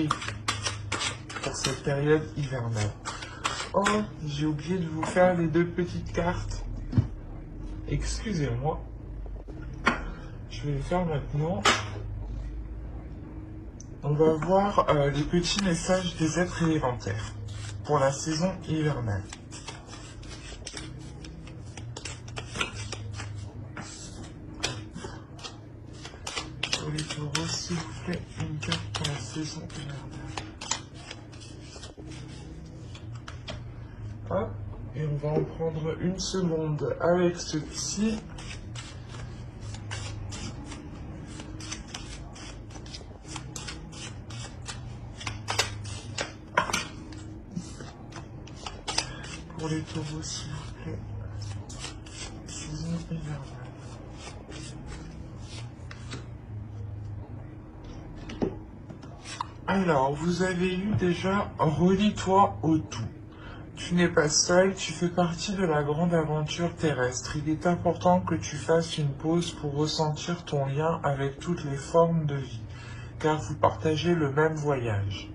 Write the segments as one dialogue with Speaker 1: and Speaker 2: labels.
Speaker 1: pour cette période hivernale. Oh, j'ai oublié de vous faire les deux petites cartes. Excusez-moi. Je vais les faire maintenant. On va voir les petits messages des êtres élémentaires pour la saison hivernale. Pour les taureaux, s'il vous plaît, une carte pour la saison hivernale. Hop, et on va en prendre une seconde avec ceci. Pour les taureaux, s'il vous plaît, saison hivernale. Alors, vous avez eu déjà « Relie-toi au tout ». Tu n'es pas seul, tu fais partie de la grande aventure terrestre. Il est important que tu fasses une pause pour ressentir ton lien avec toutes les formes de vie, car vous partagez le même voyage.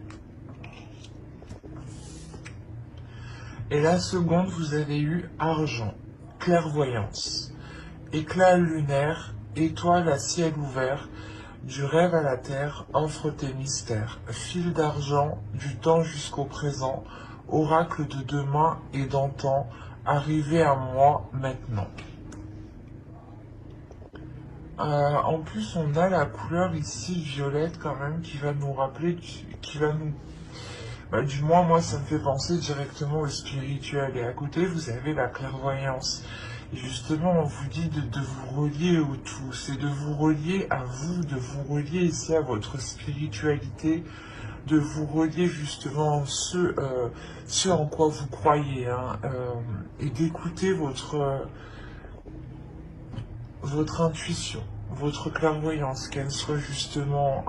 Speaker 1: Et la seconde, vous avez eu « Argent », clairvoyance, éclat lunaire, étoile à ciel ouvert, du rêve à la terre, offre tes mystères, fil d'argent, du temps jusqu'au présent, oracle de demain et d'antan, arrivé à moi maintenant. En plus, on a la couleur ici violette quand même qui va nous rappeler, qui va nous... du moins, moi, ça me fait penser directement au spirituel. Et à côté, vous avez la clairvoyance. Et justement, on vous dit de vous relier au tout. C'est de vous relier à vous, de vous relier ici à votre spiritualité, de vous relier justement ce en quoi vous croyez, hein, et d'écouter votre intuition, votre clairvoyance, qu'elle soit justement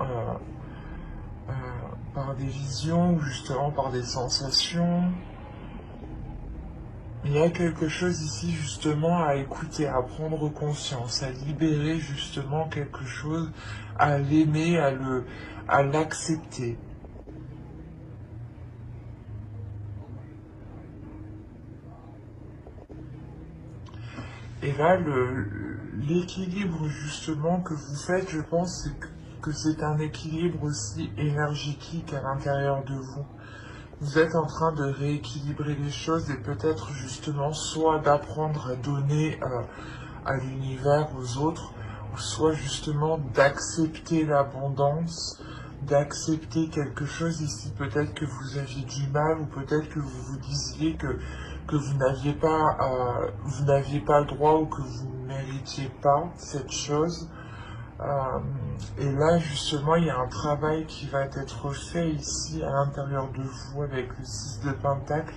Speaker 1: par des visions ou justement par des sensations. Il y a quelque chose ici justement à écouter, à prendre conscience, à libérer justement quelque chose, à l'aimer, à l'accepter. Et là, l'équilibre justement que vous faites, je pense, que c'est un équilibre aussi énergétique à l'intérieur de vous. Vous êtes en train de rééquilibrer les choses et peut-être justement soit d'apprendre à donner à l'univers, aux autres, ou soit justement d'accepter l'abondance, d'accepter quelque chose ici, peut-être que vous aviez du mal ou peut-être que vous vous disiez que vous n'aviez pas le droit ou que vous ne méritiez pas cette chose. Et là, justement, il y a un travail qui va être fait ici, à l'intérieur de vous, avec le 6 de Pentacle,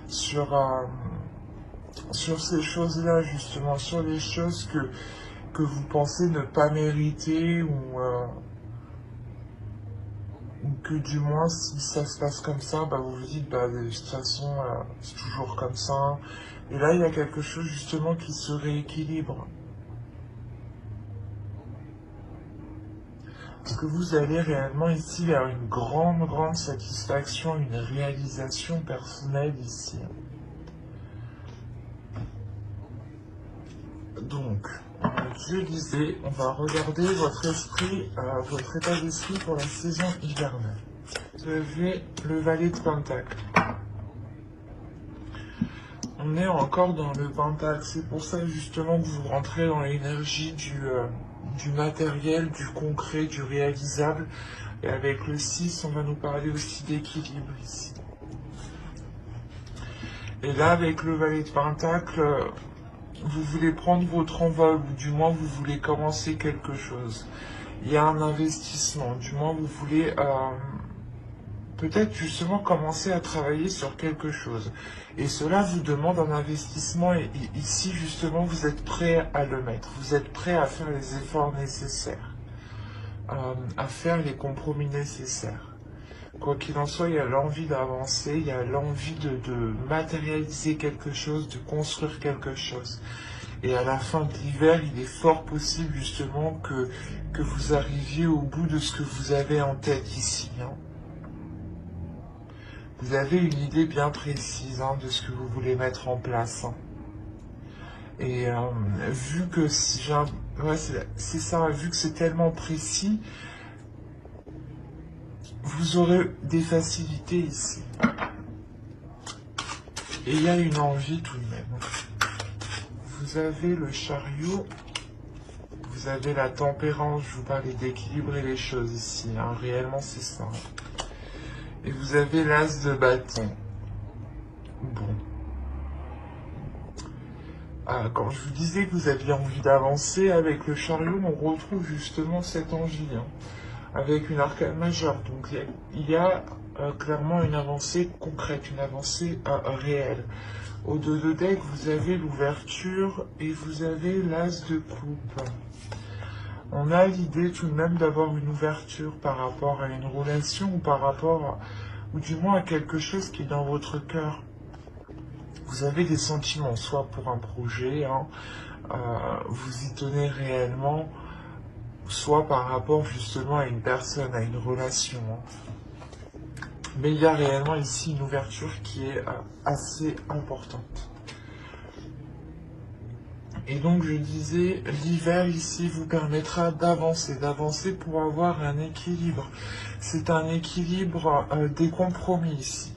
Speaker 1: sur ces choses-là, justement, sur les choses que vous pensez ne pas mériter, ou que du moins, si ça se passe comme ça, vous vous dites, de toute façon, c'est toujours comme ça. Et là, il y a quelque chose, justement, qui se rééquilibre. Parce que vous allez réellement ici vers une grande satisfaction, une réalisation personnelle ici. Donc, Dieu disait, on va regarder votre esprit, votre état d'esprit pour la saison hivernale. Vous avez le valet de Pentacle. On est encore dans le Pentacle, c'est pour ça justement que vous rentrez dans l'énergie du matériel, du concret, du réalisable. Et avec le 6, on va nous parler aussi d'équilibre ici. Et là, avec le valet de Pentacle, vous voulez prendre votre envol, ou du moins vous voulez commencer quelque chose. Il y a un investissement, du moins vous voulez peut-être justement commencer à travailler sur quelque chose. Et cela vous demande un investissement et ici justement vous êtes prêt à le mettre. Vous êtes prêt à faire les efforts nécessaires, à faire les compromis nécessaires. Quoi qu'il en soit, il y a l'envie d'avancer, il y a l'envie de matérialiser quelque chose, de construire quelque chose. Et à la fin de l'hiver, il est fort possible justement que vous arriviez au bout de ce que vous avez en tête ici, hein. Vous avez une idée bien précise hein, de ce que vous voulez mettre en place. Hein. Et vu que si j'ai ouais, c'est ça, vu que c'est tellement précis, vous aurez des facilités ici. Et il y a une envie tout de même. Vous avez le chariot, vous avez la tempérance, je vous parlais d'équilibrer les choses ici, hein, réellement c'est ça. Et vous avez l'as de bâton. Bon. Quand je vous disais que vous aviez envie d'avancer avec le chariot, on retrouve justement cette envie, hein, avec une arcane majeure. Donc il y a clairement une avancée concrète, une avancée réelle. Au dos de deck, vous avez l'ouverture et vous avez l'as de coupe. On a l'idée tout de même d'avoir une ouverture par rapport à une relation ou par rapport, ou du moins à quelque chose qui est dans votre cœur. Vous avez des sentiments, soit pour un projet, hein, vous y tenez réellement, soit par rapport justement à une personne, à une relation. Hein. Mais il y a réellement ici une ouverture qui est assez importante. Et donc je disais, l'hiver ici vous permettra d'avancer pour avoir un équilibre. C'est un équilibre des compromis ici.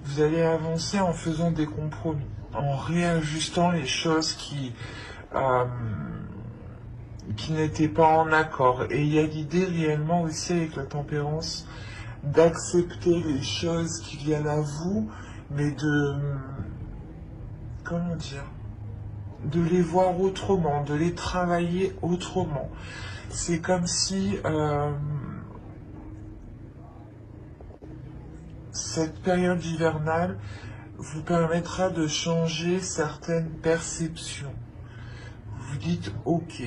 Speaker 1: Vous allez avancer en faisant des compromis, en réajustant les choses qui n'étaient pas en accord. Et il y a l'idée réellement aussi avec la tempérance d'accepter les choses qui viennent à vous, mais comment dire, de les voir autrement, de les travailler autrement. C'est comme si cette période hivernale vous permettra de changer certaines perceptions. Vous dites, ok,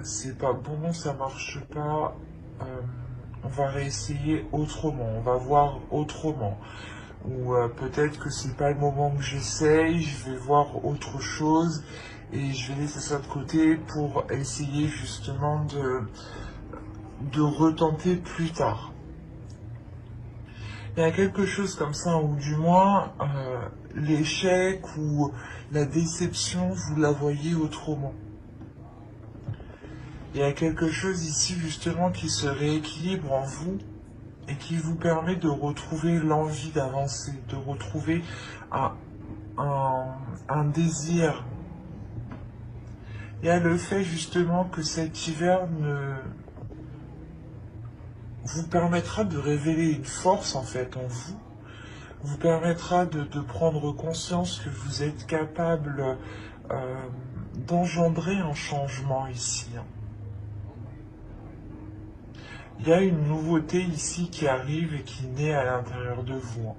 Speaker 1: c'est pas bon, ça marche pas, on va réessayer autrement, on va voir autrement. Ou peut-être que c'est pas le moment que j'essaye, je vais voir autre chose et je vais laisser ça de côté pour essayer justement de retenter plus tard. Il y a quelque chose comme ça, ou du moins l'échec ou la déception, vous la voyez autrement. Il y a quelque chose ici justement qui se rééquilibre en vous et qui vous permet de retrouver l'envie d'avancer, de retrouver un désir. Il y a le fait justement que cet hiver vous permettra de révéler une force en fait en vous, vous permettra de prendre conscience que vous êtes capable d'engendrer un changement ici. Il y a une nouveauté ici qui arrive et qui naît à l'intérieur de vous.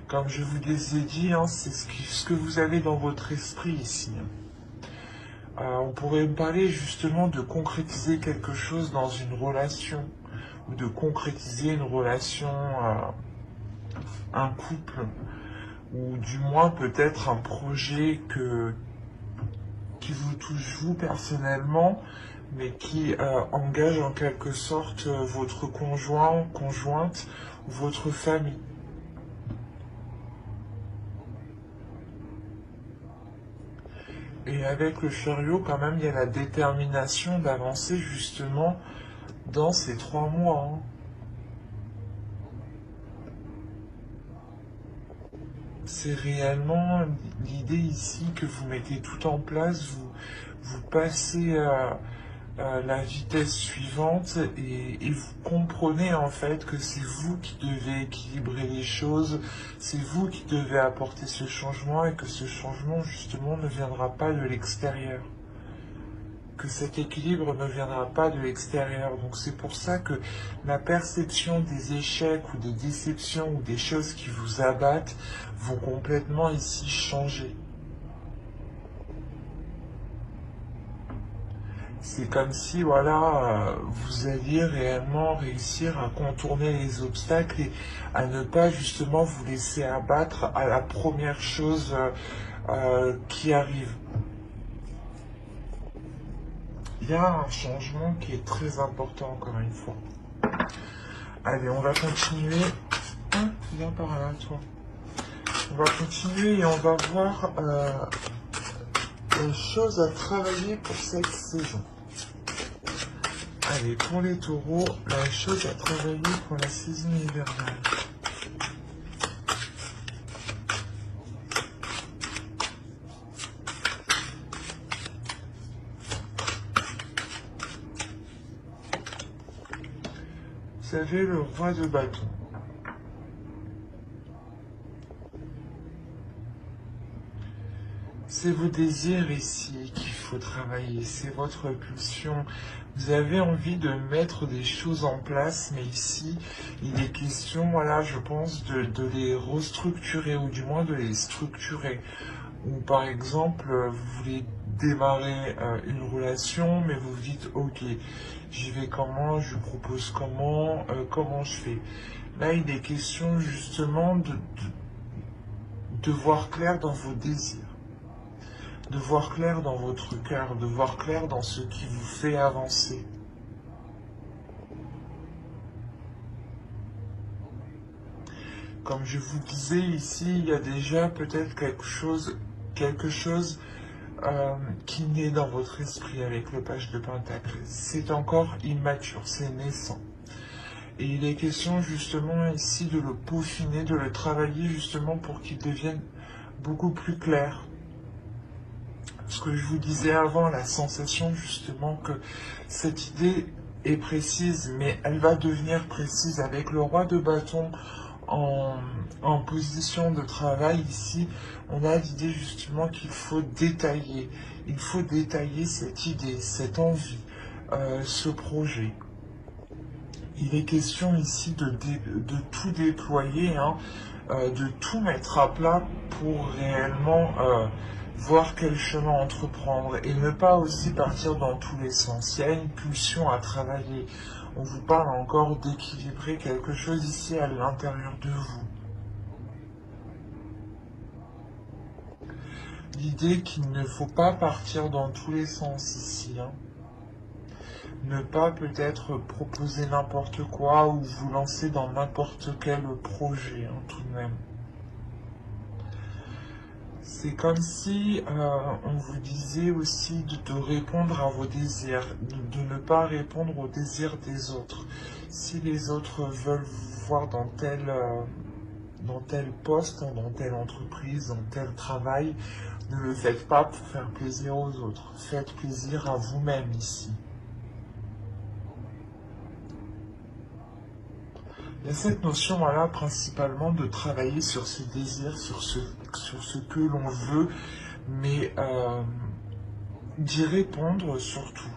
Speaker 1: Comme je vous les ai dit, hein, c'est ce que vous avez dans votre esprit ici. On pourrait parler justement de concrétiser quelque chose dans une relation, ou de concrétiser une relation, un couple, ou du moins peut-être un projet qui vous touche vous personnellement, mais qui engage en quelque sorte votre conjoint, conjointe, ou votre famille. Et avec le chariot, quand même, il y a la détermination d'avancer justement dans ces 3 mois. Hein. C'est réellement l'idée ici que vous mettez tout en place, vous passez la vitesse suivante et vous comprenez en fait que c'est vous qui devez équilibrer les choses, c'est vous qui devez apporter ce changement et que ce changement justement ne viendra pas de l'extérieur. Que cet équilibre ne viendra pas de l'extérieur. Donc c'est pour ça que la perception des échecs ou des déceptions ou des choses qui vous abattent vont complètement ici changer. C'est comme si, voilà, vous alliez réellement réussir à contourner les obstacles et à ne pas justement vous laisser abattre à la première chose qui arrive. Il y a un changement qui est très important, encore une fois. Allez, on va continuer. Hein, viens par là, toi. On va continuer et on va voir les choses à travailler pour cette saison. Allez, pour les taureaux, la chose à travailler pour la saison hivernale. Vous avez le roi de bâton. C'est vos désirs ici qu'il faut travailler, c'est votre pulsion. Vous avez envie de mettre des choses en place, mais ici, il est question, voilà, je pense, de les restructurer, ou du moins de les structurer. Ou par exemple, vous voulez démarrer une relation, mais vous vous dites, ok, j'y vais comment, je propose comment, comment je fais. Là, il est question justement de voir clair dans vos désirs. De voir clair dans votre cœur, de voir clair dans ce qui vous fait avancer. Comme je vous disais ici, il y a déjà peut-être quelque chose qui naît dans votre esprit avec le page de Pentacle. C'est encore immature, c'est naissant. Et il est question justement ici de le peaufiner, de le travailler justement pour qu'il devienne beaucoup plus clair. Ce que je vous disais avant, la sensation justement que cette idée est précise, mais elle va devenir précise avec le roi de bâton en position de travail ici. On a l'idée justement qu'il faut détailler. Il faut détailler cette idée, cette envie, ce projet. Il est question ici de tout déployer, hein, de tout mettre à plat pour réellement voir quel chemin entreprendre et ne pas aussi partir dans tous les sens. Il y a une pulsion à travailler. On vous parle encore d'équilibrer quelque chose ici à l'intérieur de vous. L'idée qu'il ne faut pas partir dans tous les sens ici, hein. Ne pas peut-être proposer n'importe quoi ou vous lancer dans n'importe quel projet, hein, tout de même. C'est comme si on vous disait aussi de répondre à vos désirs, de ne pas répondre aux désirs des autres. Si les autres veulent vous voir dans tel poste, dans telle entreprise, dans tel travail, ne le faites pas pour faire plaisir aux autres. Faites plaisir à vous-même ici. Il y a cette notion, voilà, principalement de travailler sur ses désirs, sur ce que l'on veut, mais d'y répondre surtout.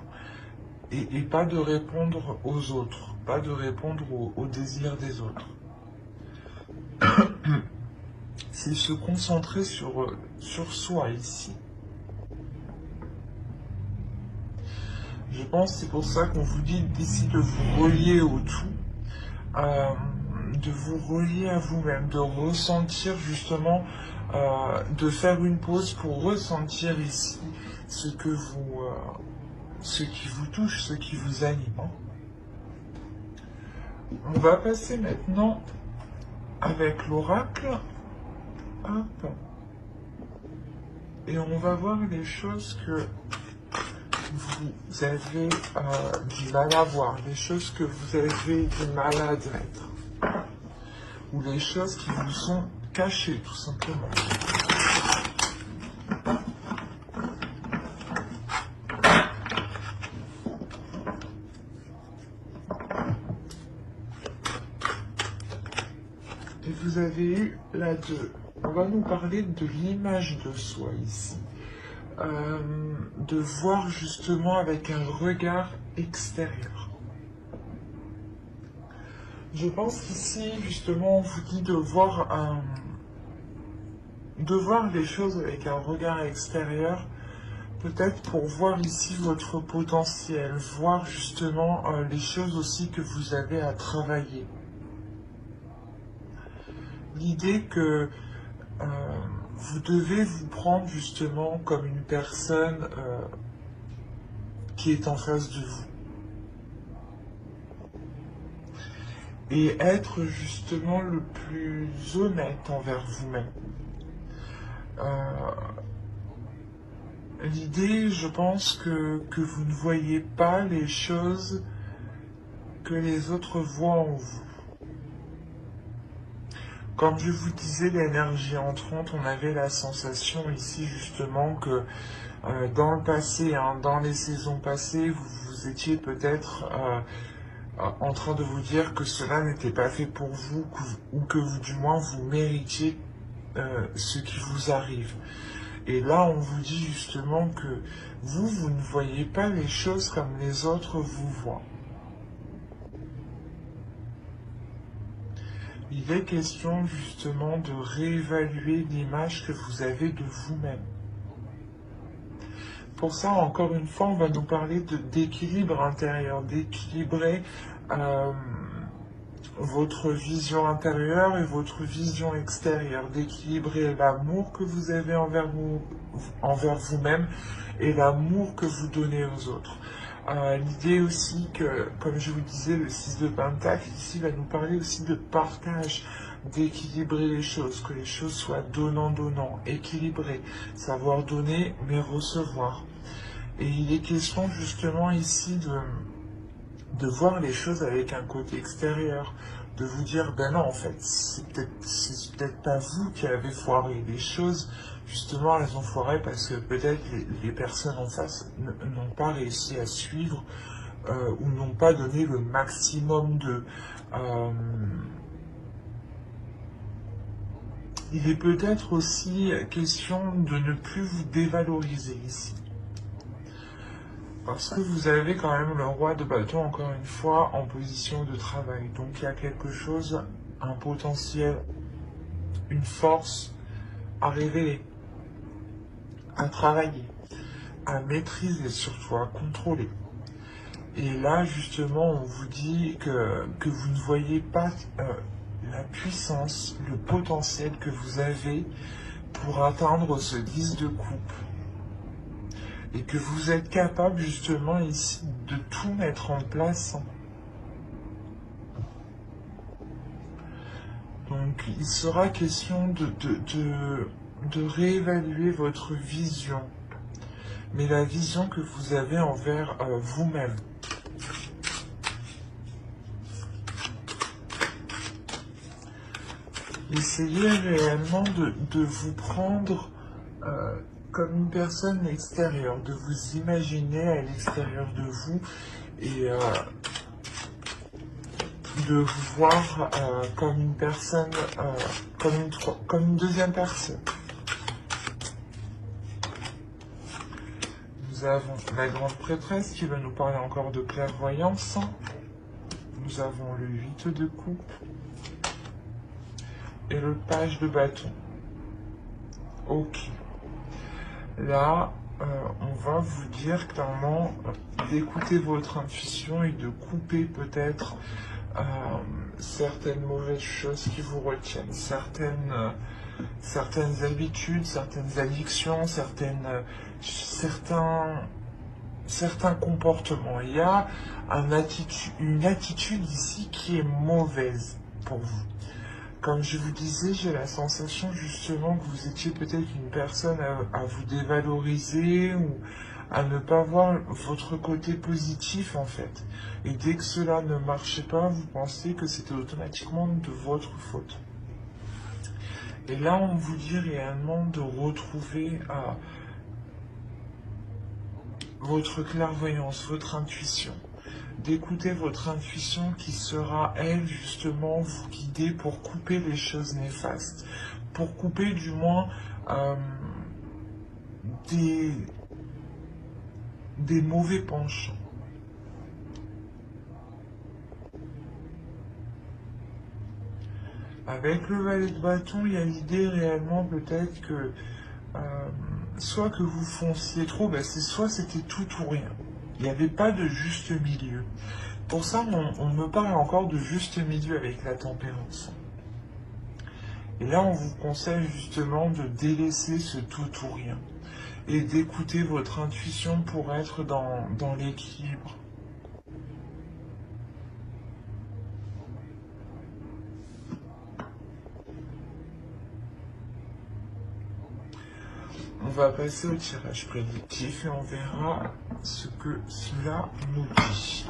Speaker 1: Et pas de répondre aux autres, pas de répondre aux désirs des autres. C'est se concentrer sur soi ici. Je pense que c'est pour ça qu'on vous dit d'ici de vous relier au tout. De vous relier à vous-même, de ressentir justement, de faire une pause pour ressentir ici ce qui vous touche, ce qui vous anime. On va passer maintenant avec l'oracle. Hop. Et on va voir les choses que vous avez du mal à voir, les choses que vous avez du mal à admettre, ou les choses qui vous sont cachées, tout simplement. Et vous avez eu la 2. On va nous parler de l'image de soi ici. De voir justement avec un regard extérieur. Je pense qu'ici, justement, on vous dit de voir les choses avec un regard extérieur, peut-être pour voir ici votre potentiel, voir justement les choses aussi que vous avez à travailler. L'idée que vous devez vous prendre justement comme une personne qui est en face de vous. et être justement le plus honnête envers vous-même. L'idée, je pense que vous ne voyez pas les choses que les autres voient en vous. Comme je vous disais, l'énergie entrante, on avait la sensation ici justement que dans le passé, hein, dans les saisons passées, vous étiez peut-être en train de vous dire que cela n'était pas fait pour vous, ou que vous, du moins vous méritiez ce qui vous arrive. Et là, on vous dit justement que vous ne voyez pas les choses comme les autres vous voient. Il est question justement de réévaluer l'image que vous avez de vous-même. Pour ça, encore une fois, on va nous parler d'équilibre intérieur, d'équilibrer votre vision intérieure et votre vision extérieure, d'équilibrer l'amour que vous avez envers vous-même et l'amour que vous donnez aux autres. L'idée aussi que, comme je vous disais, le 6 de Pentacle ici va nous parler aussi de partage, d'équilibrer les choses, que les choses soient donnant-donnant, équilibrées, savoir donner mais recevoir. Et il est question justement ici de voir les choses avec un côté extérieur, de vous dire, ben non, en fait, c'est peut-être pas vous qui avez foiré les choses, justement, elles ont foiré parce que peut-être les personnes en face n'ont pas réussi à suivre ou n'ont pas donné le maximum de... il est peut-être aussi question de ne plus vous dévaloriser ici. Parce que vous avez quand même le roi de bâton, encore une fois, en position de travail. Donc il y a quelque chose, un potentiel, une force à révéler, à travailler, à maîtriser surtout, à contrôler. Et là, justement, on vous dit que vous ne voyez pas la puissance, le potentiel que vous avez pour atteindre ce 10 de coupe. Et que vous êtes capable justement ici de tout mettre en place. Donc il sera question de réévaluer votre vision, mais la vision que vous avez envers vous-même. Essayez réellement de vous prendre comme une personne extérieure, de vous imaginer à l'extérieur de vous et de vous voir comme une personne, comme une deuxième personne. Nous avons la grande prêtresse qui va nous parler encore de clairvoyance. Nous avons le 8 de coupe et le page de bâton. Ok. Là, on va vous dire clairement d'écouter votre intuition et de couper peut-être certaines mauvaises choses qui vous retiennent, certaines habitudes, certaines addictions, certains comportements. Il y a une attitude ici qui est mauvaise pour vous. Comme je vous disais, j'ai la sensation justement que vous étiez peut-être une personne à vous dévaloriser ou à ne pas voir votre côté positif en fait. Et dès que cela ne marchait pas, vous pensez que c'était automatiquement de votre faute. Et là, on vous dit réellement de retrouver votre clairvoyance, votre intuition. D'écouter votre intuition qui sera, elle, justement, vous guider pour couper les choses néfastes. Pour couper, du moins, des mauvais penchants. Avec le valet de bâton, il y a l'idée réellement peut-être que soit que vous fonciez trop, soit c'était tout ou rien. Il n'y avait pas de juste milieu. Pour ça, on me parle encore de juste milieu avec la tempérance. Et là, on vous conseille justement de délaisser ce tout ou rien et d'écouter votre intuition pour être dans l'équilibre. va passer au tirage prédictif et on verra ce que cela nous dit.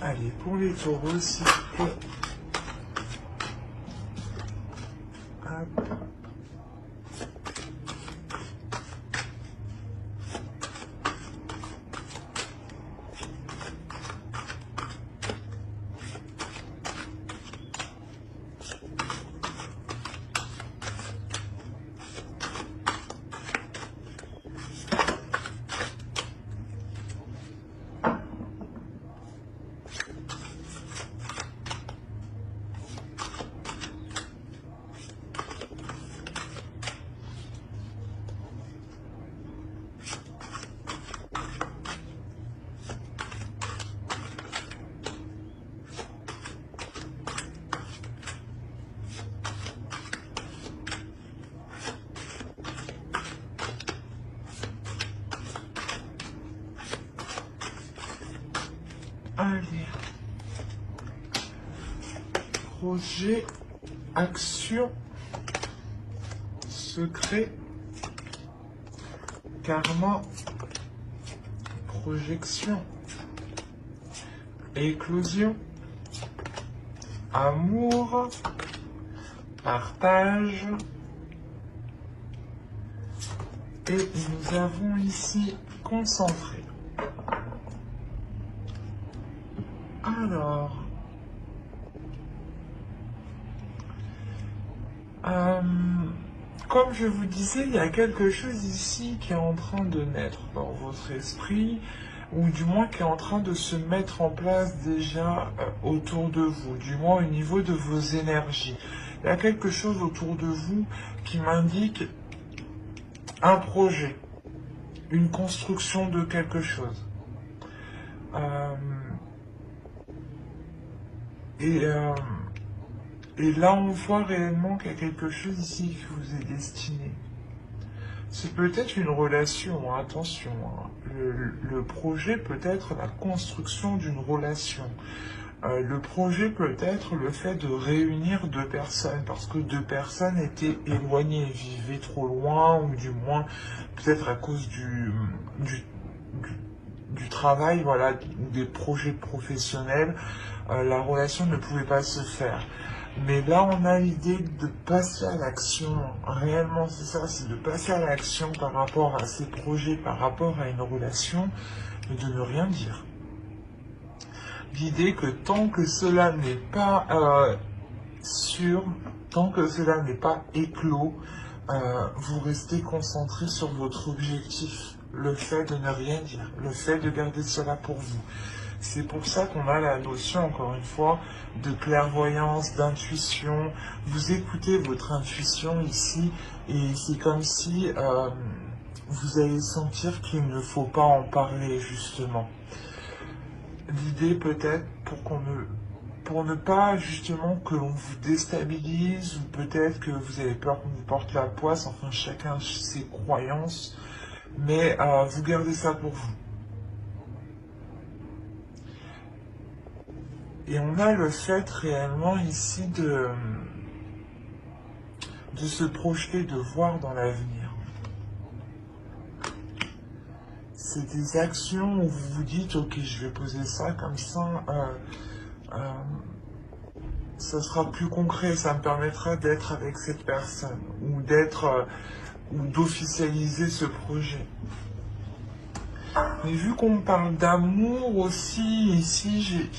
Speaker 1: Allez, pour les taureaux, s'il vous plaît. Hop. Allez. Projet, action, secret, karma, projection, éclosion, amour, partage. Et nous avons ici concentré. Alors, comme je vous disais, il y a quelque chose ici qui est en train de naître dans votre esprit, ou du moins qui est en train de se mettre en place déjà autour de vous, du moins au niveau de vos énergies. Il y a quelque chose autour de vous qui m'indique un projet, une construction de quelque chose. Et là, on voit réellement qu'il y a quelque chose ici qui vous est destiné. C'est peut-être une relation, attention. Hein. Le projet peut être la construction d'une relation. Le projet peut être le fait de réunir deux personnes, parce que deux personnes étaient éloignées, vivaient trop loin, ou du moins peut-être à cause du travail, voilà, des projets professionnels, la relation ne pouvait pas se faire. Mais là, on a l'idée de passer à l'action. Réellement, c'est ça, c'est de passer à l'action par rapport à ces projets, par rapport à une relation, mais de ne rien dire. L'idée que tant que cela n'est pas sûr, tant que cela n'est pas éclos, vous restez concentré sur votre objectif. Le fait de ne rien dire, le fait de garder cela pour vous. C'est pour ça qu'on a la notion, encore une fois, de clairvoyance, d'intuition. Vous écoutez votre intuition ici, et c'est comme si vous allez sentir qu'il ne faut pas en parler, justement. L'idée peut-être pour ne pas justement que l'on vous déstabilise, ou peut-être que vous avez peur qu'on vous porte la poisse, enfin chacun ses croyances, mais vous gardez ça pour vous. Et on a le fait réellement ici de se projeter, de voir dans l'avenir. C'est des actions où vous vous dites, ok, je vais poser ça comme ça, ça sera plus concret, ça me permettra d'être avec cette personne, ou ou d'officialiser ce projet. Mais vu qu'on parle d'amour aussi, ici,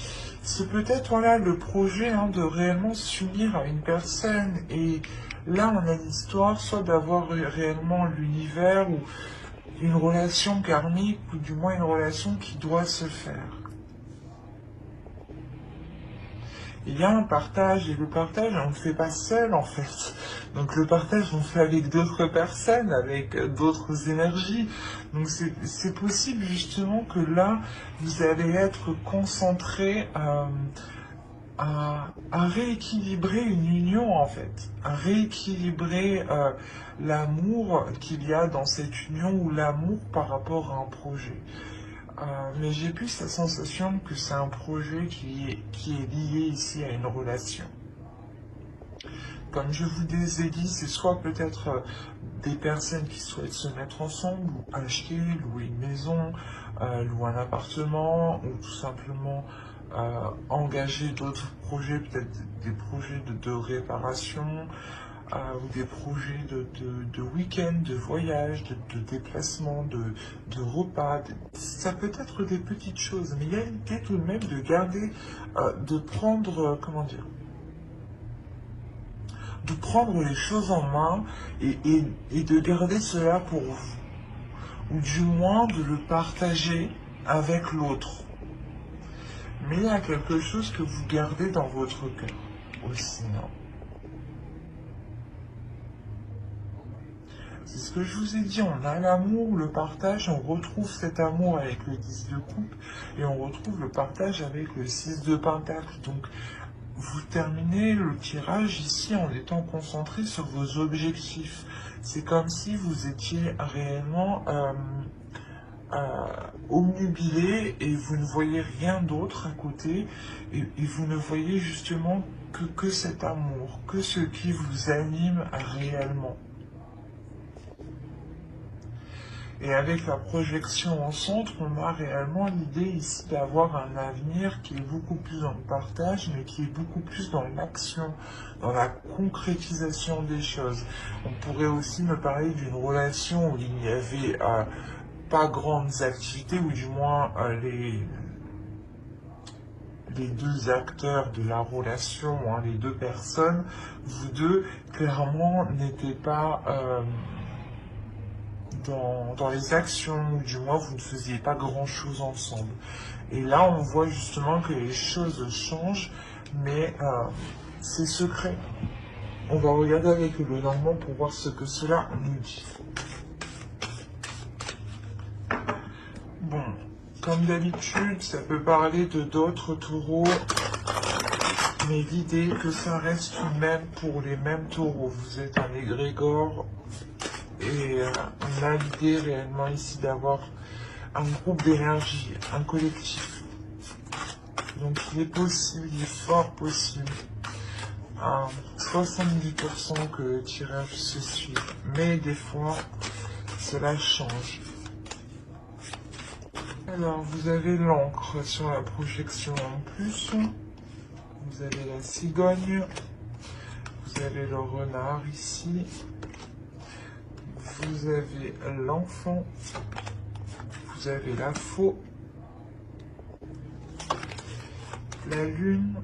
Speaker 1: c'est peut-être voilà, le projet de réellement s'unir à une personne. Et là, on a l'histoire soit d'avoir réellement l'univers, ou une relation karmique, ou du moins une relation qui doit se faire. Il y a un partage, et le partage, on ne le fait pas seul en fait. Donc le partage, on le fait avec d'autres personnes, avec d'autres énergies. Donc c'est possible justement que là, vous allez être concentré à rééquilibrer une union en fait. À rééquilibrer l'amour qu'il y a dans cette union, ou l'amour par rapport à un projet. Mais j'ai plus la sensation que c'est un projet qui est lié ici à une relation. Comme je vous ai dit, c'est soit peut-être des personnes qui souhaitent se mettre ensemble, ou acheter, louer une maison, louer un appartement, ou tout simplement engager d'autres projets, peut-être des projets de réparation, ou des projets de week-end, de voyage, de déplacement, de repas. Ça peut être des petites choses, mais il y a l'idée tout de même de garder, de prendre, comment dire, de prendre les choses en main et de garder cela pour vous, ou du moins de le partager avec l'autre. Mais il y a quelque chose que vous gardez dans votre cœur aussi, hein. C'est ce que je vous ai dit, on a l'amour, le partage, on retrouve cet amour avec le 10 de coupe et on retrouve le partage avec le 6 de pentacle. Donc vous terminez le tirage ici en étant concentré sur vos objectifs. C'est comme si vous étiez réellement obnubilé et vous ne voyez rien d'autre à côté et vous ne voyez justement que cet amour, que ce qui vous anime réellement. Et avec la projection en centre, on a réellement l'idée ici d'avoir un avenir qui est beaucoup plus dans le partage, mais qui est beaucoup plus dans l'action, dans la concrétisation des choses. On pourrait aussi me parler d'une relation où il n'y avait pas grandes activités, ou du moins les deux acteurs de la relation, hein, les deux personnes, vous deux, clairement, n'étaient pas dans les actions, ou du moins vous ne faisiez pas grand-chose ensemble. Et là, on voit justement que les choses changent, mais c'est secret. On va regarder avec le Normand pour voir ce que cela nous dit. Bon, comme d'habitude, ça peut parler de d'autres taureaux, mais l'idée que ça reste tout de même pour les mêmes taureaux. Vous êtes un égrégore. Et on a l'idée réellement ici d'avoir un groupe d'énergie, un collectif. Donc il est possible, il est fort possible, à 70% que le tirage se suive. Mais des fois, cela change. Alors vous avez l'encre sur la projection en plus. Vous avez la cigogne. Vous avez le renard ici. Vous avez l'enfant, vous avez la faux, la lune,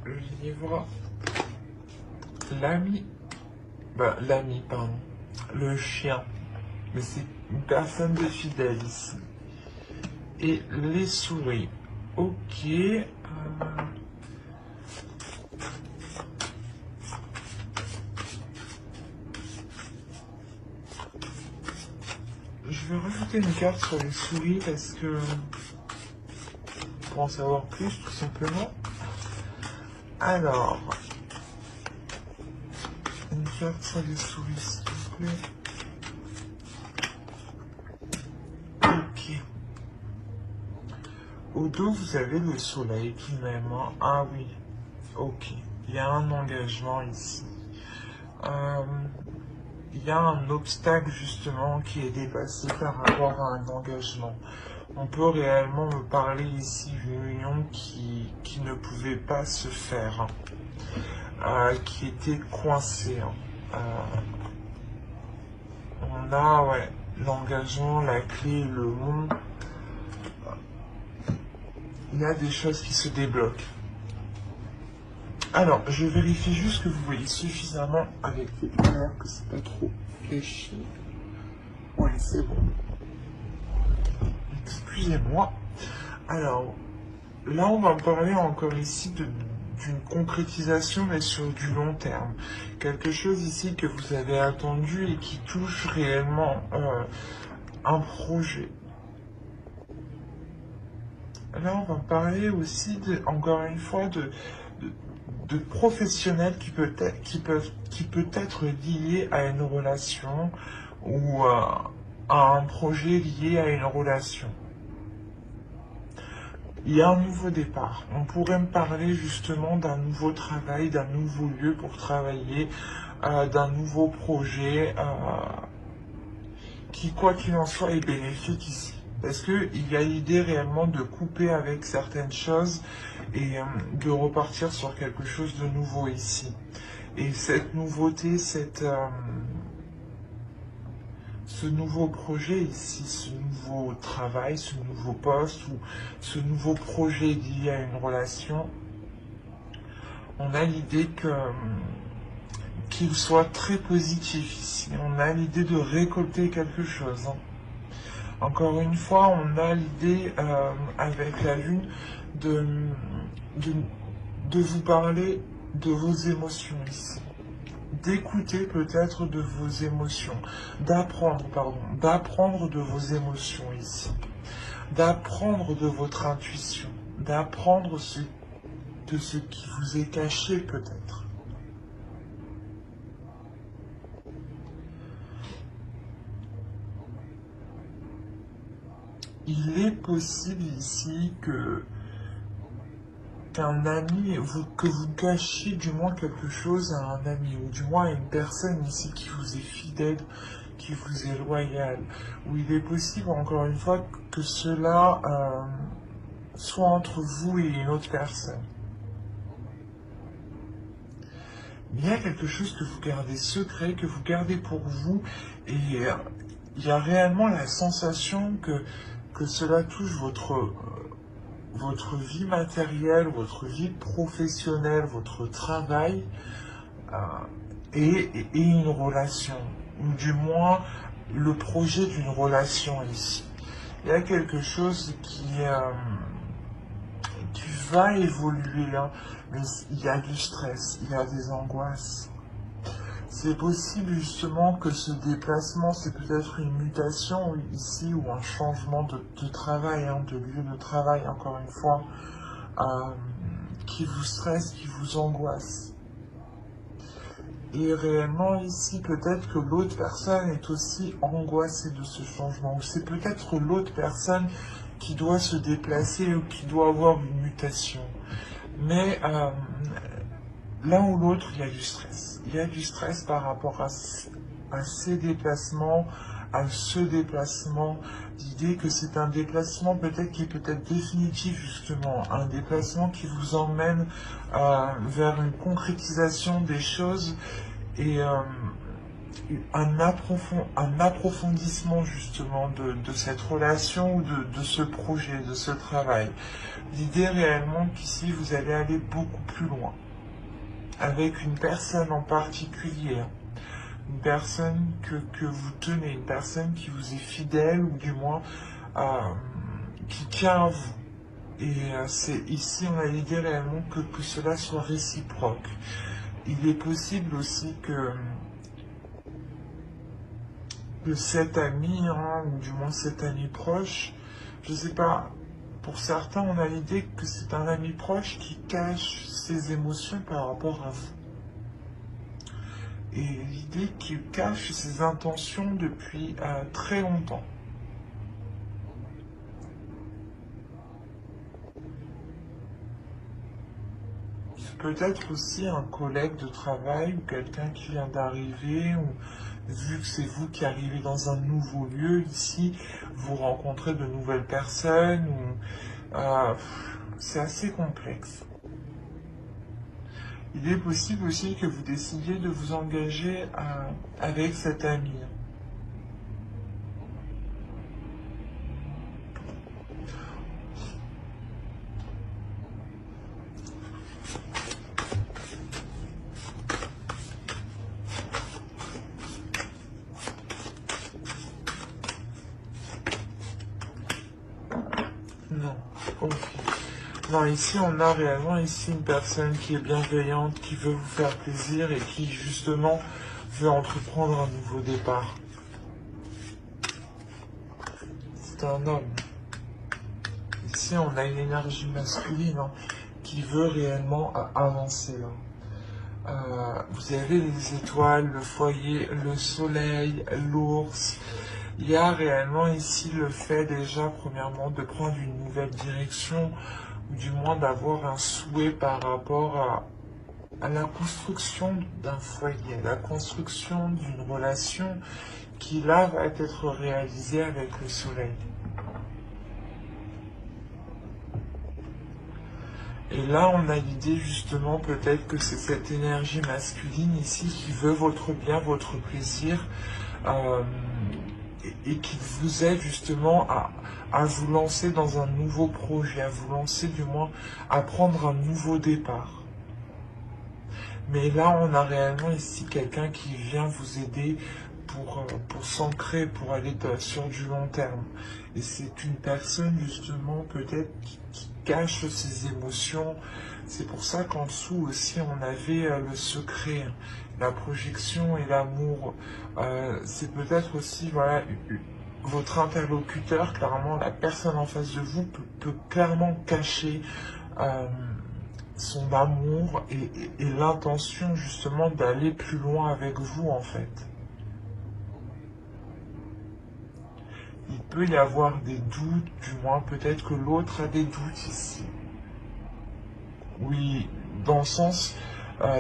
Speaker 1: le livre, l'ami, pardon, le chien, mais c'est une personne de fidèle ici, et les souris. Ok. Je vais rajouter une carte sur les souris parce que pour en savoir plus tout simplement. Alors, une carte sur les souris s'il vous plaît. Ok. Au dos vous avez le soleil tout de même, hein. Ah oui, ok. Il y a un engagement ici. Il y a un obstacle justement qui est dépassé par rapport à un engagement. On peut réellement me parler ici d'une union qui ne pouvait pas se faire, qui était coincée. On a l'engagement, la clé, le mont. Il y a des choses qui se débloquent. Alors, je vérifie juste que vous voyez suffisamment avec les couleurs, que c'est pas trop fléchi. Oui, c'est bon. Excusez-moi. Alors, là, on va parler encore ici d'une concrétisation, mais sur du long terme. Quelque chose ici que vous avez attendu et qui touche réellement un projet. Là, on va parler aussi, encore une fois, de professionnels qui peut être lié à une relation ou à un projet lié à une relation. Il y a un nouveau départ. On pourrait me parler justement d'un nouveau travail, d'un nouveau lieu pour travailler, d'un nouveau projet qui, quoi qu'il en soit, est bénéfique ici. Parce qu'il y a l'idée réellement de couper avec certaines choses et de repartir sur quelque chose de nouveau ici. Et cette nouveauté, ce nouveau projet ici, ce nouveau travail, ce nouveau poste ou ce nouveau projet lié à une relation, on a l'idée qu'il soit très positif ici. On a l'idée de récolter quelque chose. Encore une fois, on a l'idée avec la lune de, de vous parler de vos émotions ici. D'écouter peut-être de vos émotions, d'apprendre de vos émotions ici, d'apprendre de votre intuition, d'apprendre de ce qui vous est caché peut-être. Il est possible ici qu'un ami, que vous cachiez du moins quelque chose à un ami, ou du moins à une personne ici qui vous est fidèle, qui vous est loyal, où il est possible, encore une fois, que cela soit entre vous et une autre personne. Il y a quelque chose que vous gardez secret, que vous gardez pour vous, et il y a réellement la sensation que cela touche votre vie matérielle, votre vie professionnelle, votre travail et une relation, ou du moins le projet d'une relation ici. Il y a quelque chose qui va évoluer, hein, mais il y a du stress, il y a des angoisses. C'est possible justement que ce déplacement, c'est peut-être une mutation ici ou un changement de travail, hein, de lieu de travail, encore une fois, qui vous stresse, qui vous angoisse. Et réellement ici, peut-être que l'autre personne est aussi angoissée de ce changement, ou c'est peut-être l'autre personne qui doit se déplacer ou qui doit avoir une mutation. Mais l'un ou l'autre, il y a du stress. Il y a du stress par rapport à ces déplacements, à ce déplacement. L'idée que c'est un déplacement peut-être qui est peut-être définitif justement. Un déplacement qui vous emmène vers une concrétisation des choses et un approfondissement justement de cette relation ou de ce projet, de ce travail. L'idée réellement qu'ici vous allez aller beaucoup plus loin avec une personne en particulier, une personne que vous tenez, une personne qui vous est fidèle ou du moins qui tient à vous. Et c'est ici on a l'idée réellement que cela soit réciproque. Il est possible aussi que cet ami, hein, ou du moins cet ami proche, je sais pas, pour certains on a l'idée que c'est un ami proche qui cache ses émotions par rapport à vous. Et l'idée qu'il cache ses intentions depuis très longtemps. C'est peut-être aussi un collègue de travail ou quelqu'un qui vient d'arriver, ou vu que c'est vous qui arrivez dans un nouveau lieu ici, vous rencontrez de nouvelles personnes, ou c'est assez complexe. Il est possible aussi que vous décidiez de vous engager avec cet ami. Non, ok. Non, ici on a réellement une personne qui est bienveillante, qui veut vous faire plaisir et qui justement veut entreprendre un nouveau départ. C'est un homme. Ici on a une énergie masculine, hein, qui veut réellement avancer. Hein. Vous avez les étoiles, le foyer, le soleil, l'ours. Il y a réellement ici le fait déjà, premièrement, de prendre une nouvelle direction, ou du moins d'avoir un souhait par rapport à la construction d'un foyer, à la construction d'une relation qui là va être réalisée avec le soleil. Et là, on a l'idée justement peut-être que c'est cette énergie masculine ici qui veut votre bien, votre plaisir, euh, et qui vous aide justement à vous lancer dans un nouveau projet, à vous lancer du moins à prendre un nouveau départ. Mais là, on a réellement ici quelqu'un qui vient vous aider pour s'ancrer, pour aller sur du long terme. Et c'est une personne justement peut-être qui cache ses émotions. C'est pour ça qu'en dessous aussi on avait le secret, la projection et l'amour. C'est peut-être aussi voilà votre interlocuteur, clairement la personne en face de vous peut clairement cacher euh, son amour et l'intention justement d'aller plus loin avec vous en fait. Il peut y avoir des doutes, du moins peut-être que l'autre a des doutes ici. Oui, dans le sens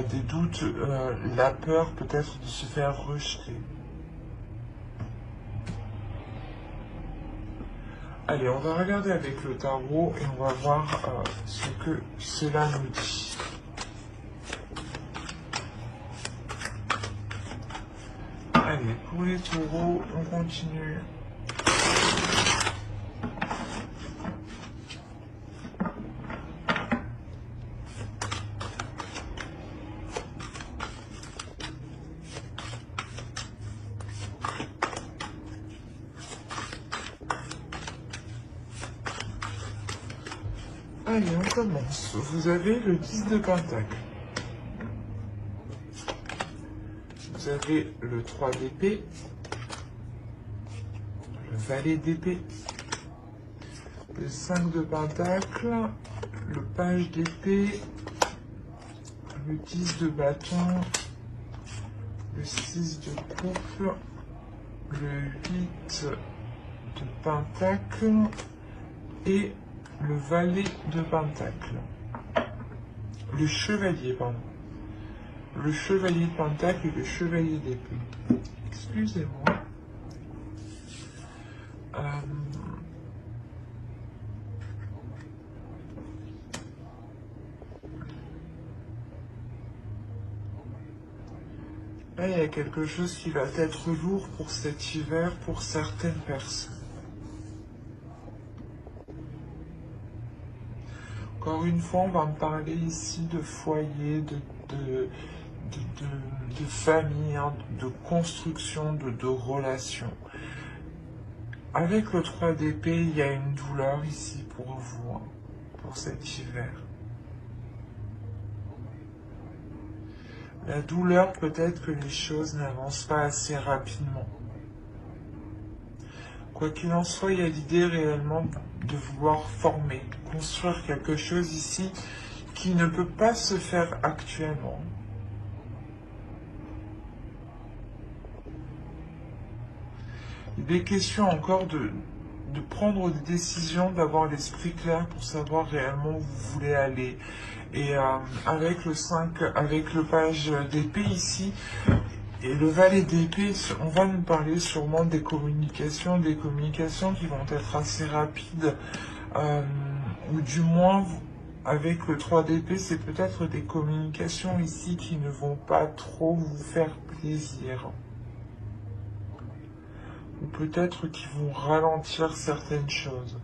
Speaker 1: des doutes, la peur peut-être de se faire rejeter. Allez, on va regarder avec le tarot et on va voir ce que cela nous dit. Allez, pour les taureaux, on continue. Allez, on commence. Vous avez le 10 de Pentacle. Vous avez le 3 d'épée. Le valet d'épée. Le 5 de Pentacle. Le page d'épée. Le 10 de bâton. Le 6 de coupe. Le 8 de Pentacle. Et le valet de Pentacle. Le chevalier, pardon. Le chevalier de Pentacle et le chevalier d'épée. Excusez-moi. Là, il y a quelque chose qui va être lourd pour cet hiver pour certaines personnes. Encore une fois, on va me parler ici de foyer, de famille, hein, de construction, de relations. Avec le 3 d'épée, il y a une douleur ici pour vous, hein, pour cet hiver. La douleur, peut-être que les choses n'avancent pas assez rapidement. Quoi qu'il en soit, il y a l'idée réellement de vouloir former, construire quelque chose ici qui ne peut pas se faire actuellement. Il est question encore de prendre des décisions, d'avoir l'esprit clair pour savoir réellement où vous voulez aller. Et avec le 5, avec le page d'épée ici, et le valet d'épée, on va nous parler sûrement des communications qui vont être assez rapides, ou du moins, avec le 3 d'épée, c'est peut-être des communications ici qui ne vont pas trop vous faire plaisir. Ou peut-être qui vont ralentir certaines choses.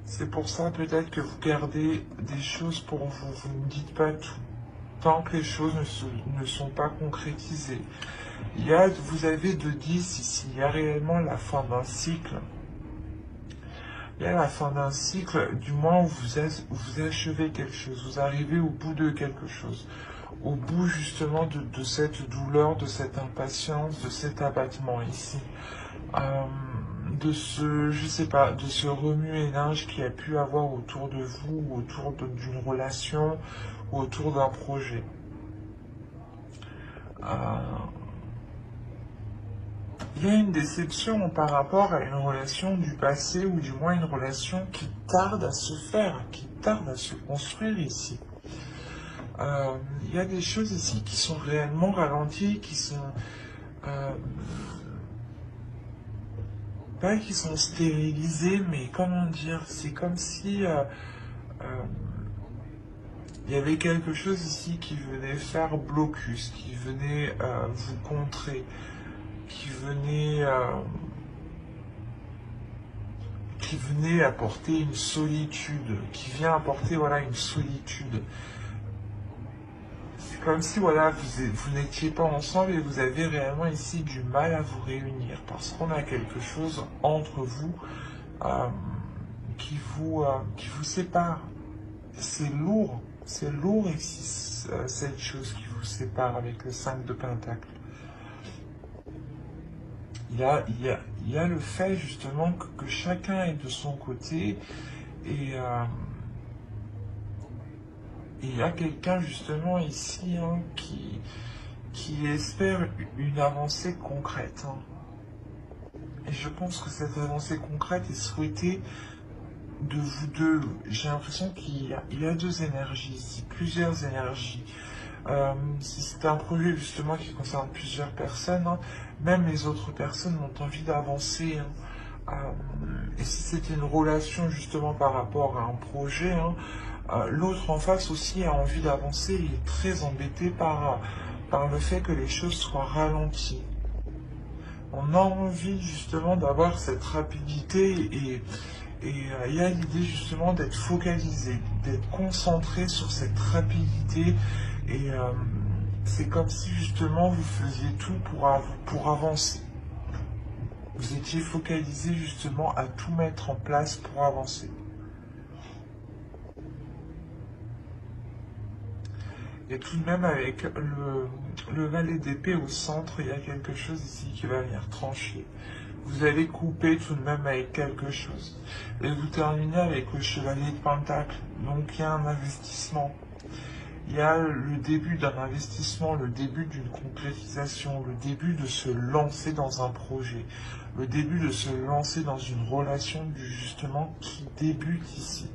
Speaker 1: C'est pour ça peut-être que vous gardez des choses pour vous, vous ne dites pas tout, tant que les choses ne sont pas concrétisées. Vous avez de 10 ici, il y a réellement la fin d'un cycle. Il y a la fin d'un cycle, du moins où vous achevez quelque chose, vous arrivez au bout de quelque chose. Au bout justement de cette douleur, de cette impatience, de cet abattement ici. De ce, je sais pas, de ce remue-ménage qu'il y a pu avoir autour de vous, autour d'une relation, ou autour d'un projet. il y a une déception par rapport à une relation du passé, ou du moins une relation qui tarde à se faire, qui tarde à se construire ici. Il y a des choses ici qui sont réellement ralenties, qui sont pas qui sont stérilisées, mais comment dire, c'est comme si il y avait quelque chose ici qui venait faire blocus, qui venait vous contrer, qui venait apporter une solitude, qui vient apporter voilà une solitude. C'est comme si voilà vous n'étiez pas ensemble et vous avez réellement ici du mal à vous réunir parce qu'on a quelque chose entre vous qui vous sépare. C'est lourd ici cette chose qui vous sépare avec le 5 de Pentacle. Il y a le fait justement que chacun est de son côté et il y a quelqu'un justement ici qui espère une avancée concrète. Et je pense que cette avancée concrète est souhaitée de vous deux. J'ai l'impression qu'il y a deux énergies ici, plusieurs énergies. Si c'est un projet justement qui concerne plusieurs personnes, même les autres personnes ont envie d'avancer. Et si c'est une relation justement par rapport à un projet, l'autre en face aussi a envie d'avancer. Il est très embêté par le fait que les choses soient ralenties. On a envie justement d'avoir cette rapidité et il y a l'idée justement d'être focalisé, d'être concentré sur cette rapidité et c'est comme si justement vous faisiez tout pour avancer. Vous étiez focalisé justement à tout mettre en place pour avancer. Et tout de même avec le valet d'épée au centre, il y a quelque chose ici qui va venir trancher. Vous allez couper tout de même avec quelque chose. Et vous terminez avec le chevalier de Pentacle. Donc il y a un investissement. Il y a le début d'un investissement, le début d'une concrétisation, le début de se lancer dans un projet, le début de se lancer dans une relation justement qui débute ici,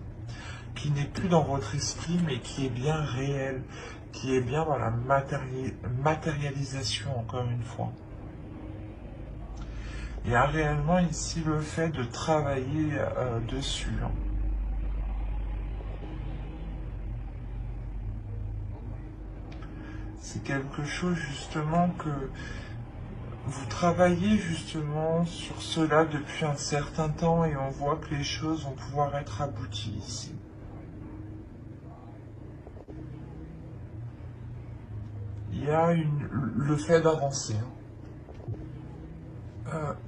Speaker 1: qui n'est plus dans votre esprit mais qui est bien réel, qui est bien dans la matérialisation encore une fois. Il y a réellement ici le fait de travailler dessus. C'est quelque chose justement que vous travaillez justement sur cela depuis un certain temps et on voit que les choses vont pouvoir être abouties ici. Il y a le fait d'avancer.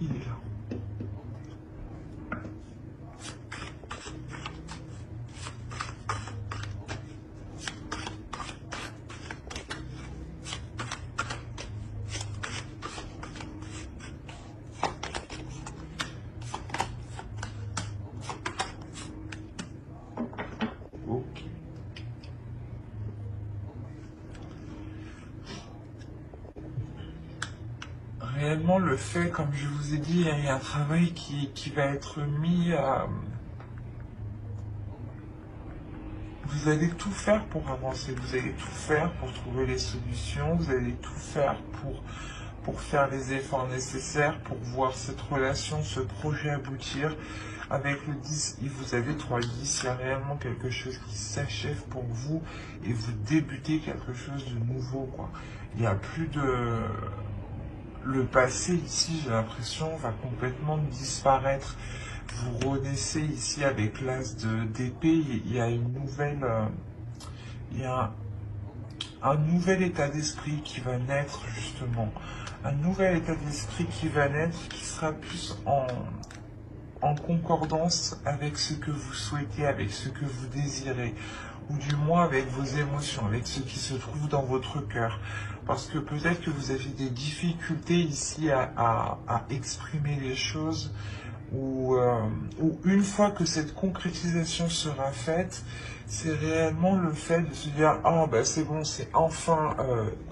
Speaker 1: Il est là. Ok. Réellement, le fait, comme je vous ai dit, il y a un travail qui va être mis à... Vous allez tout faire pour avancer, vous allez tout faire pour trouver les solutions, vous allez tout faire pour faire les efforts nécessaires, pour voir cette relation, ce projet aboutir. Avec le 10, vous avez 3-10, il y a réellement quelque chose qui s'achève pour vous et vous débutez quelque chose de nouveau, quoi. Il n'y a plus de... Le passé ici, j'ai l'impression, va complètement disparaître. Vous renaissez ici avec l'as d'épée. Il y a une nouvelle, il y a un nouvel état d'esprit qui va naître justement. Un nouvel état d'esprit qui va naître, qui sera plus en concordance avec ce que vous souhaitez, avec ce que vous désirez, ou du moins avec vos émotions, avec ce qui se trouve dans votre cœur. Parce que peut-être que vous avez des difficultés ici à exprimer les choses, ou une fois que cette concrétisation sera faite, c'est réellement le fait de se dire ah bah c'est bon, c'est enfin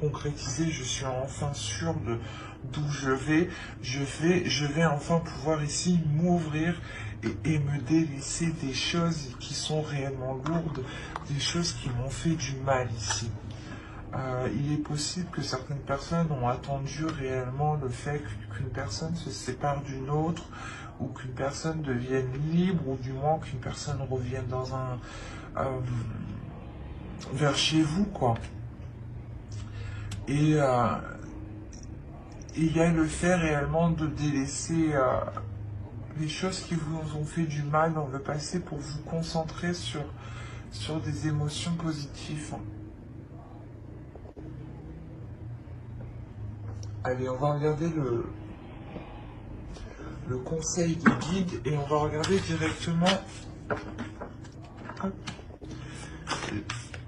Speaker 1: concrétisé, je suis enfin sûr de d'où je vais enfin pouvoir ici m'ouvrir et me délaisser des choses qui sont réellement lourdes, des choses qui m'ont fait du mal ici. Il est possible que certaines personnes ont attendu réellement le fait qu'une personne se sépare d'une autre, ou qu'une personne devienne libre, ou du moins qu'une personne revienne dans vers chez vous, quoi. Et il y a le fait réellement de délaisser les choses qui vous ont fait du mal dans le passé pour vous concentrer sur des émotions positives. Allez, on va regarder le conseil de guide et on va regarder directement hop,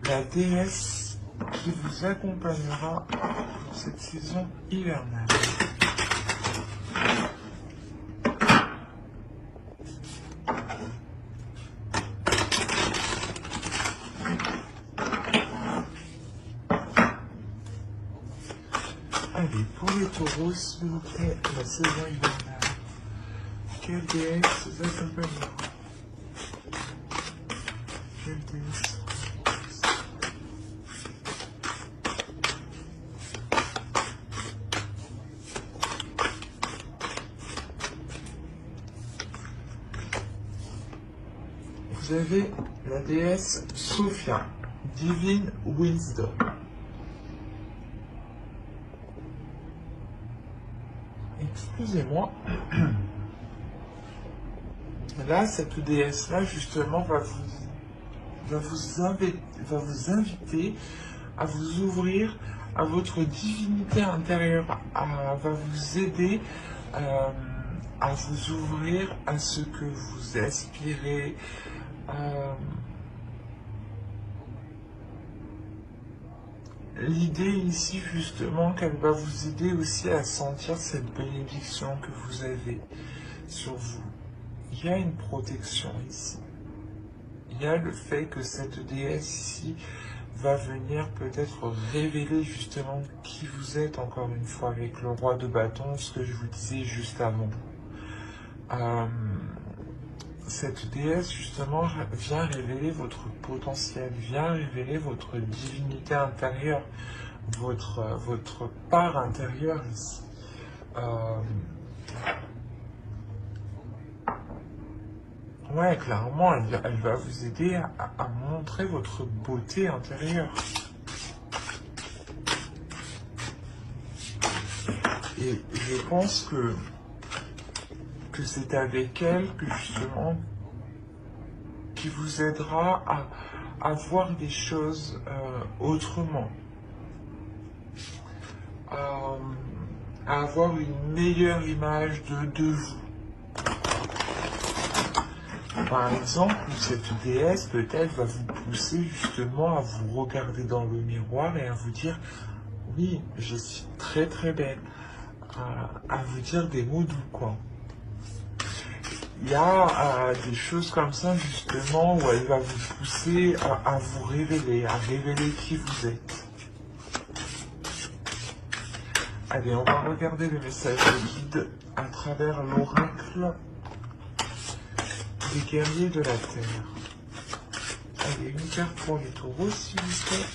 Speaker 1: la déesse qui vous accompagnera pour cette saison hivernale. Allez, pour les taureaux, s'il vous plaît, la saison hivernale. Quelle déesse vous accompagnera? Quelle déesse? Vous avez la déesse Sophia, Divine Wisdom. Excusez-moi. Là, cette déesse-là, justement, va vous inviter à vous ouvrir à votre divinité intérieure, va vous aider à vous ouvrir à ce que vous aspirez. L'idée ici, justement, qu'elle va vous aider aussi à sentir cette bénédiction que vous avez sur vous. Il y a une protection ici. Il y a le fait que cette déesse ici va venir peut-être révéler justement qui vous êtes, encore une fois, avec le roi de bâton, ce que je vous disais juste avant. Cette déesse, justement, vient révéler votre potentiel, vient révéler votre divinité intérieure, votre part intérieure ici. Ouais, clairement, elle va vous aider à montrer votre beauté intérieure. Et je pense que c'est avec elle que justement qui vous aidera à voir les choses autrement, à avoir une meilleure image de vous. Par exemple, cette déesse peut-être va vous pousser justement à vous regarder dans le miroir et à vous dire « Oui, je suis très très belle », à vous dire des mots doux, quoi. Il y a des choses comme ça, justement, où elle va vous pousser à vous révéler, à révéler qui vous êtes. Allez, on va regarder le message de guide à travers l'oracle des guerriers de la Terre. Allez, une carte pour les taureaux, s'il vous plaît.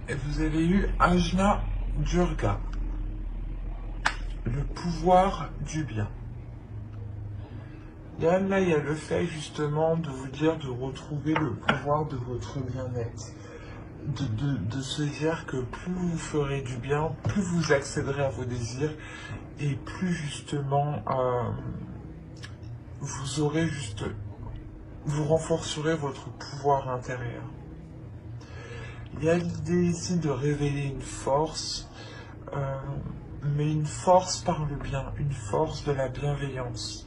Speaker 1: Et vous avez eu Ajna Durga, le pouvoir du bien. Et là, il y a le fait justement de vous dire de retrouver le pouvoir de votre bien-être. De se dire que plus vous ferez du bien, plus vous accéderez à vos désirs et plus justement vous renforcerez votre pouvoir intérieur. Il y a l'idée ici de révéler une force, mais une force par le bien, une force de la bienveillance,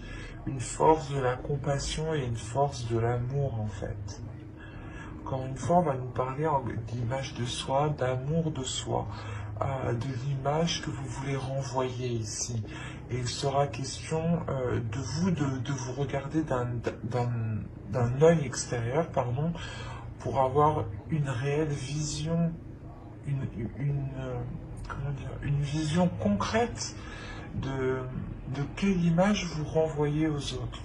Speaker 1: une force de la compassion et une force de l'amour en fait. Encore une fois, on va nous parler d'image de soi, d'amour de soi, de l'image que vous voulez renvoyer ici. Et il sera question de vous, de vous regarder d'un œil extérieur, pardon, pour avoir une réelle vision, comment dire, une vision concrète de quelle image vous renvoyez aux autres.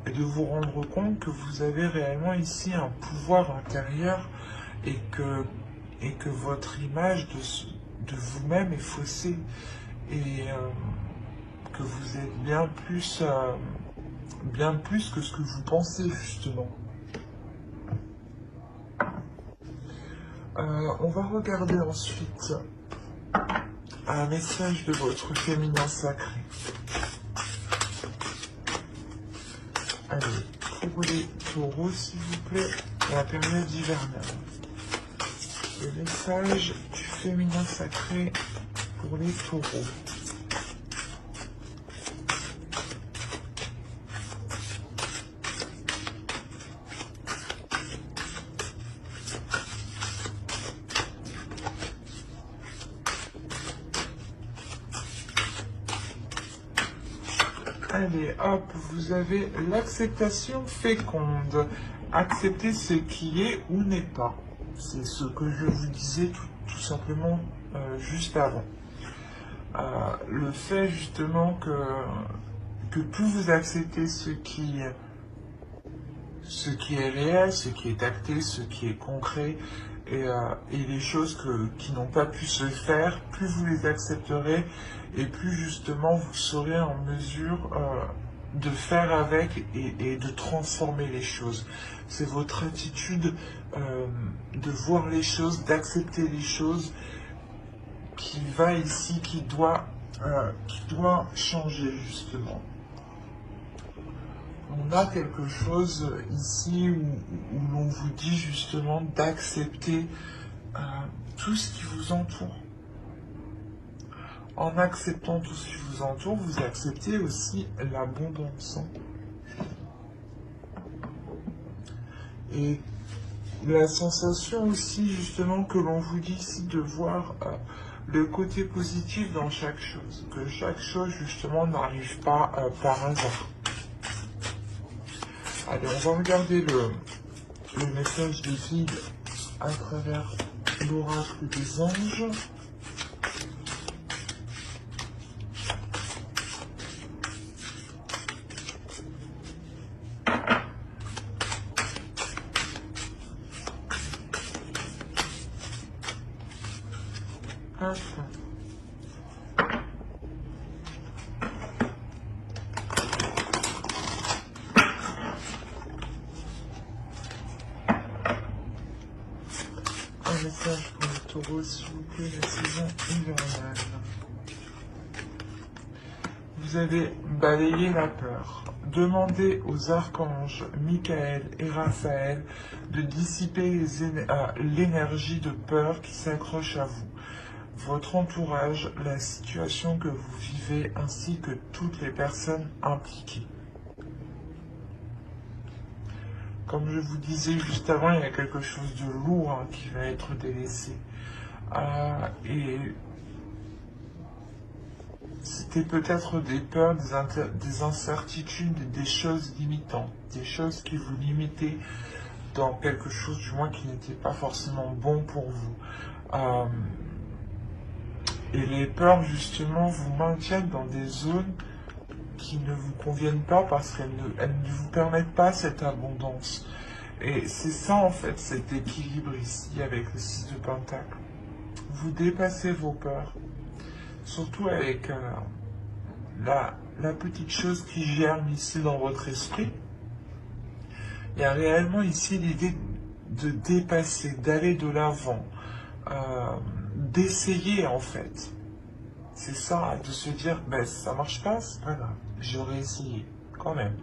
Speaker 1: Et de vous rendre compte que vous avez réellement ici un pouvoir intérieur et que votre image de vous-même est faussée et que vous êtes bien plus que ce que vous pensez justement. On va regarder ensuite un message de votre féminin sacré. Allez, pour les taureaux, s'il vous plaît, la période hivernale. Le message du féminin sacré pour les taureaux. Allez, hop, vous avez l'acceptation féconde. Accepter ce qui est ou n'est pas. C'est ce que je vous disais tout simplement juste avant. Le fait justement que plus vous acceptez ce qui est réel, ce qui est acté, ce qui est concret, et les choses qui n'ont pas pu se faire, plus vous les accepterez, et plus justement vous serez en mesure de faire avec et de transformer les choses. C'est votre attitude de voir les choses, d'accepter les choses qui va ici, qui doit changer justement. On a quelque chose ici où l'on vous dit justement d'accepter tout ce qui vous entoure. En acceptant tout ce qui vous entoure, vous acceptez aussi l'abondance. Et la sensation aussi justement que l'on vous dit ici de voir le côté positif dans chaque chose. Que chaque chose justement n'arrive pas par hasard. Allez, on va regarder le message des guides à travers l'oracle des anges. Hop. Un message pour le taureau, s'il vous plaît, la saison hivernale. Vous avez balayé la peur. Demandez aux archanges Michael et Raphaël de dissiper l'énergie de peur qui s'accroche à vous, votre entourage, la situation que vous vivez ainsi que toutes les personnes impliquées. Comme je vous disais juste avant, il y a quelque chose de lourd qui va être délaissé. Et c'était peut-être des peurs, des incertitudes, des choses limitantes, des choses qui vous limitaient dans quelque chose du moins qui n'était pas forcément bon pour vous. Et les peurs justement vous maintiennent dans des zones qui ne vous conviennent pas parce qu'elles ne vous permettent pas cette abondance. Et c'est ça en fait cet équilibre ici avec le 6 de Pentacle. Vous dépassez vos peurs, surtout avec la petite chose qui germe ici dans votre esprit. Il y a réellement ici l'idée de dépasser, d'aller de l'avant, d'essayer en fait. C'est ça, de se dire, ben ça marche pas, c'est pas grave, j'aurais essayé quand même.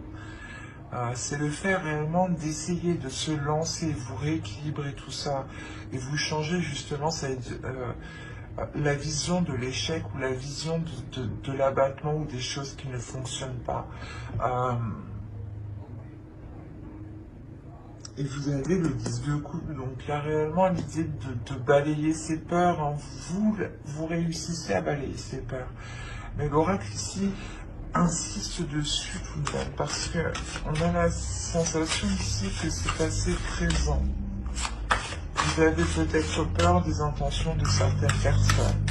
Speaker 1: C'est le fait réellement d'essayer de se lancer, vous rééquilibrer tout ça et vous changer justement la vision de l'échec ou la vision de l'abattement ou des choses qui ne fonctionnent pas. Et vous avez le 10 de coupe, donc il y a réellement l'idée de balayer ses peurs. Hein. Vous réussissez à balayer ses peurs. Mais l'oracle ici insiste dessus tout de même, parce qu'on a la sensation ici que c'est assez présent. Vous avez peut-être peur des intentions de certaines personnes.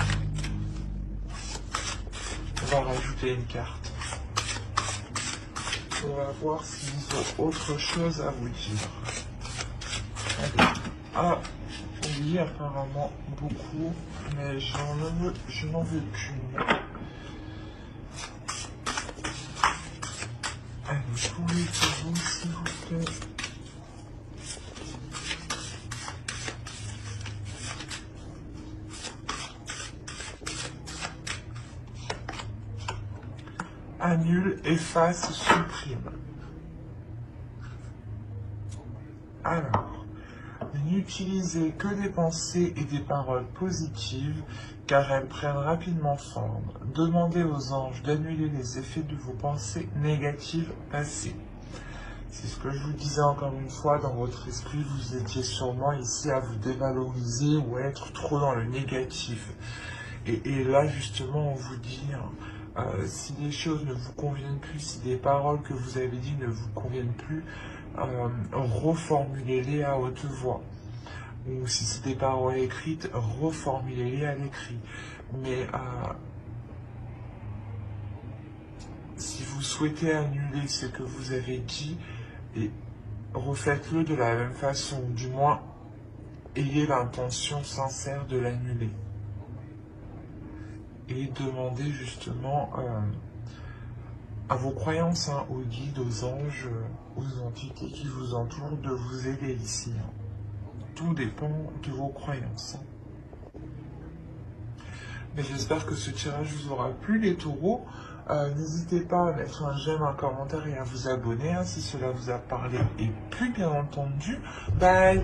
Speaker 1: On va rajouter une carte. On va voir s'ils ont autre chose à vous dire. Allez. Ah, oui, apparemment beaucoup, mais je n'en veux qu'une. Allez, pour les taureaux, s'il vous plaît. Annule, efface, supprime. Alors, n'utilisez que des pensées et des paroles positives, car elles prennent rapidement forme. Demandez aux anges d'annuler les effets de vos pensées négatives passées. C'est ce que je vous disais encore une fois, dans votre esprit, vous étiez sûrement ici à vous dévaloriser ou à être trop dans le négatif. Et là, justement, on vous dit, si les choses ne vous conviennent plus, si des paroles que vous avez dites ne vous conviennent plus, reformulez-les à haute voix. Ou si c'est des paroles écrites, reformulez-les à l'écrit. Mais si vous souhaitez annuler ce que vous avez dit, et refaites-le de la même façon, du moins, ayez l'intention sincère de l'annuler. Et demandez justement à vos croyances, hein, aux guides, aux anges, aux entités qui vous entourent, de vous aider ici. Hein. Tout dépend de vos croyances. Hein. Mais j'espère que ce tirage vous aura plu, les taureaux. N'hésitez pas à mettre un j'aime, un commentaire et à vous abonner hein, si cela vous a parlé. Et puis, bien entendu, bye!